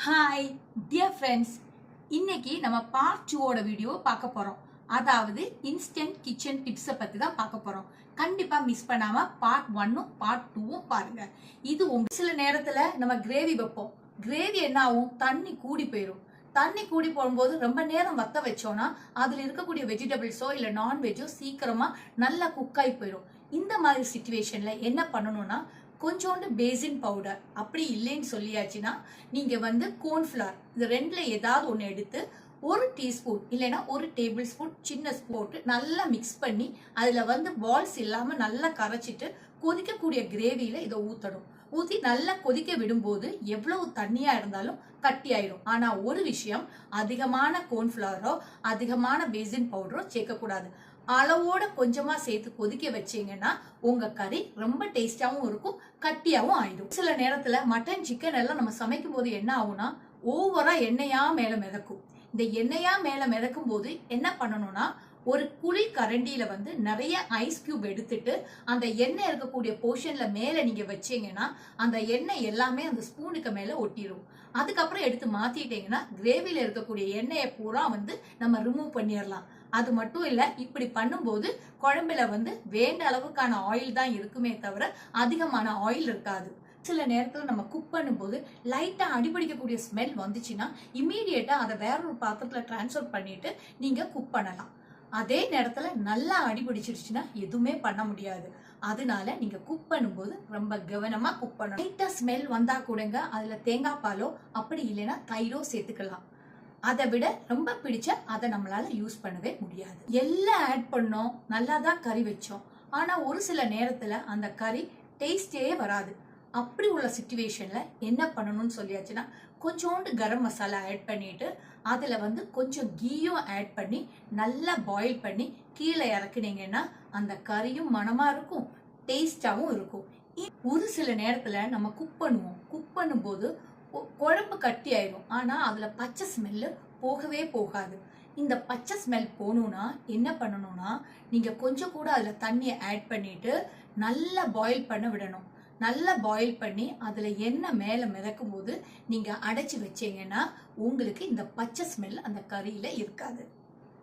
Hi dear friends, இன்னைக்கு நம்ம part 2 video பார்க்க போறோம். அதாவது இன்ஸ்டன்ட் கிச்சன் டிப்ஸை பத்தி தான் பார்க்க போறோம். கண்டிப்பா மிஸ் பண்ணாம பார்ட் 1 பார்ட் 2 பாருங்க. இது சில நேரத்துல நம்ம கிரேவி வைப்போம். கிரேவி என்ன ஆகும், தண்ணி கூடி போயிடும். தண்ணி கூடி போகும்போது ரொம்ப நேரம் வத்த வச்சோம்னா அதுல இருக்கக்கூடிய வெஜிடபிள்ஸோ இல்ல நான்வெஜ்ஜோ சீக்கிரமா நல்லா குக் ஆகி போயிடும். இந்த மாதிரி சிச்சுவேஷன்ல என்ன பண்ணணும்னா, கொஞ்சோண்டு பேசின் பவுடர், அப்படி இல்லைன்னு சொல்லியாச்சுன்னா நீங்க கோர்ன்ஃபிளவர், இது ரெண்டுல ஏதாவது ஒன்று எடுத்து ஒரு டீஸ்பூன் இல்லைன்னா ஒரு டேபிள் ஸ்பூன் சின்ன போட்டு நல்லா மிக்ஸ் பண்ணி அதுல பால்ஸ் இல்லாம நல்லா கரைச்சிட்டு கொதிக்கக்கூடிய கிரேவியில இதை ஊத்தணும். ஊத்தி நல்லா கொதிக்க விடும்போது எவ்வளவு தண்ணியா இருந்தாலும் கட்டி ஆயிடும். ஆனா ஒரு விஷயம், அதிகமான கோர்ன்ஃபிளவரோ அதிகமான பேசின் பவுடரோ சேர்க்கக்கூடாது. அளவோட கொஞ்சமா சேர்த்து கொதிக்க வச்சீங்கன்னா உங்க கறி ரொம்ப டேஸ்டாவும் இருக்கும், கட்டியாவும் ஆயிடும். சில நேரத்துல மட்டன் சிக்கன் எல்லாம் நம்ம சமைக்கும் போது என்ன ஆகும்னா, ஓவரா எண்ணெயா மேல மிதக்கும். இந்த எண்ணெயா மேல மிதக்கும் போது என்ன பண்ணணும்னா, ஒரு குழி கரண்டியில நிறைய ஐஸ் கியூப் எடுத்துட்டு அந்த எண்ணெய் இருக்கக்கூடிய போர்ஷன்ல மேல நீங்க வச்சீங்கன்னா அந்த எண்ணெய் எல்லாமே அந்த ஸ்பூனுக்கு மேல ஒட்டிடும். அதுக்கப்புறம் எடுத்து மாத்திட்டீங்கன்னா கிரேவில இருக்கக்கூடிய எண்ணெயை பூரா நம்ம ரிமூவ் பண்ணிடலாம். அது மட்டும் இல்ல, இப்படி பண்ணும்போது குழம்புல வேண்ட அளவுக்கான ஆயில் தான் இருக்குமே தவிர அதிகமான ஆயில் இருக்காது. சில நேரத்துல நம்ம குக் பண்ணும்போது லைட்டா அடிபிடிக்கக்கூடிய ஸ்மெல் வந்துச்சுன்னா இம்மீடியட்டா அதை வேற ஒரு பாத்திரத்துல டிரான்ஸ்ஃபர் பண்ணிட்டு நீங்க குக் பண்ணலாம். அதே நேரத்துல நல்லா அடிபிடிச்சிருச்சுன்னா எதுவுமே பண்ண முடியாது. அதனால நீங்க குக் பண்ணும்போது ரொம்ப கவனமா குக் பண்ணணும். லைட்டா ஸ்மெல் வந்தா கூடங்க அதுல தேங்காய் பாலோ அப்படி இல்லைன்னா தயிரோ சேர்த்துக்கலாம். அதை விட ரொம்ப பிடிச்ச அதை நம்மளால யூஸ் பண்ணவே முடியாது. எல்லாம் ஆட் பண்ணோம், நல்லா தான் கறி வச்சோம், ஆனா ஒரு சில நேரத்துல அந்த கறி டேஸ்டே வராது. அப்படி உள்ள சிச்சுவேஷன்ல என்ன பண்ணணும்னு சொல்லியாச்சுன்னா, கொஞ்சோண்டு கரம் மசாலா ஆட் பண்ணிட்டு அதுல கொஞ்சம் கீயும் ஆட் பண்ணி நல்லா பாயில் பண்ணி கீழே இறக்குனீங்கன்னா அந்த கறியும் மணமா இருக்கும், டேஸ்டாவும் இருக்கும். ஒரு சில நேரத்துல நம்ம குக் பண்ணும்போது குழம்பு கட்டி ஆயிடும், ஆனா அதுல பச்சை ஸ்மெல்லு போகவே போகாது. இந்த பச்சை ஸ்மெல் போகணும்னா என்ன பண்ணணும்னா, நீங்க கொஞ்சம் கூட அதுல தண்ணியை ஆட் பண்ணிட்டு நல்லா பாயில் பண்ண விடணும். நல்லா பாயில் பண்ணி அதுல எண்ணெய் மேல மிதக்கும் போது நீங்க அடைச்சு வச்சீங்கன்னா உங்களுக்கு இந்த பச்சை ஸ்மெல் அந்த கறியில இருக்காது.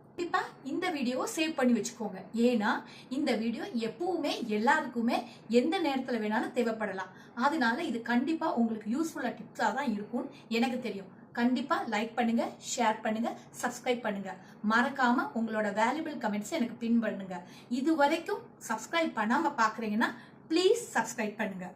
கண்டிப்பா இந்த வீடியோவை சேவ் பண்ணி வச்சுக்கோங்க. ஏன்னா இந்த வீடியோ எப்பவுமே எல்லாருக்குமே எந்த நேரத்துல வேணாலும் தேவைப்படலாம். அதனால இது கண்டிப்பா உங்களுக்கு யூஸ்ஃபுல்லா டிப்ஸா தான் இருக்கும்னு எனக்கு தெரியும். கண்டிப்பா லைக் பண்ணுங்க, ஷேர் பண்ணுங்க, சப்ஸ்கிரைப் பண்ணுங்க. மறக்காம உங்களோட வேல்யூபிள் கமெண்ட்ஸ் எனக்கு பின் பண்ணுங்க. இது வரைக்கும் சப்ஸ்கிரைப் பண்ணாம பாக்குறீங்கன்னா ப்ளீஸ் சப்ஸ்கிரைப் பண்ணுங்க.